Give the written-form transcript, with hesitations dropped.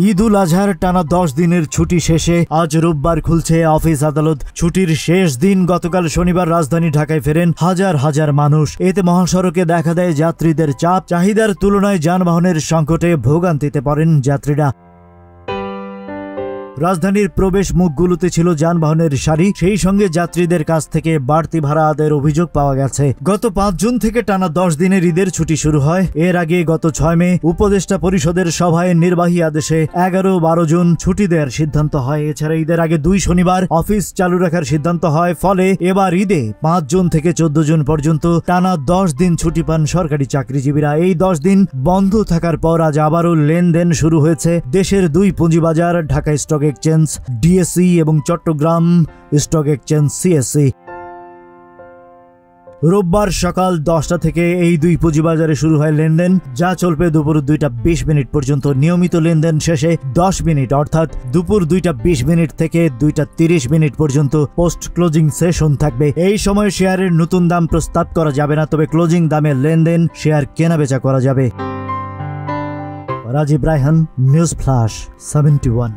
ঈদ উল আজহার টানা 10 দিনের ছুটি শেষে আজ রোববার খুলছে অফিস আদালত। ছুটির শেষ দিন গতকাল শনিবার রাজধানী ঢাকায় ফেরেন হাজার হাজার মানুষ। এতে মহাসড়কে দেখা দেয় যাত্রীদের চাপ। চাহিদার তুলনায় যানবাহনের সংকটে ভোগান্তিতে পড়েন যাত্রীরা। রাজধানীর প্রবেশ মুখগুলোতে ছিল যানবাহনের সারি, সেই সঙ্গে যাত্রীদের কাছ থেকে বাড়তি ভাড়া আদায়ের অভিযোগ পাওয়া গেছে। গত 5 জুন থেকে টানা 10 দিনের ঈদের ছুটি শুরু হয়। এর আগে গত 6 মে উপদেষ্টা পরিষদের সভায় নির্বাহী আদেশে 11-12 জুন ছুটি দেওয়ার সিদ্ধান্ত হয়। এছাড়া ঈদের আগে 2 শনিবার অফিস চালু রাখার সিদ্ধান্ত হয়। ফলে এবার ঈদে 5 জুন থেকে 14 জুন পর্যন্ত টানা 10 দিন ছুটি পান সরকারি চাকরিজীবীরা। এই 10 দিন বন্ধ থাকার পর আজ আবারও লেনদেন শুরু হয়েছে দেশের 2 পুঁজিবাজার, ঢাকা স্টক এক্সচেঞ্জ ডিএসই এবং চট্টগ্রাম স্টক এক্সচেঞ্জ সিএসসি। রোববার সকাল 10টা থেকে এই 2 পুঁজিবাজারে শুরু হয় লেনদেন, যা চলবে দুপুর 2টা 20 মিনিট পর্যন্ত। নিয়মিত লেনদেন শেষে 10 মিনিট অর্থাৎ দুপুর 2টা 20 মিনিট থেকে 2টা 30 মিনিট পর্যন্ত পোস্ট ক্লোজিং সেশন থাকবে। এই সময় শেয়ারের নতুন দাম প্রস্তাব করা যাবে না, তবে ক্লোজিং দামে লেনদেন, শেয়ার কেনাবেচা করা যাবে। Rajib Raihan, news flash 71।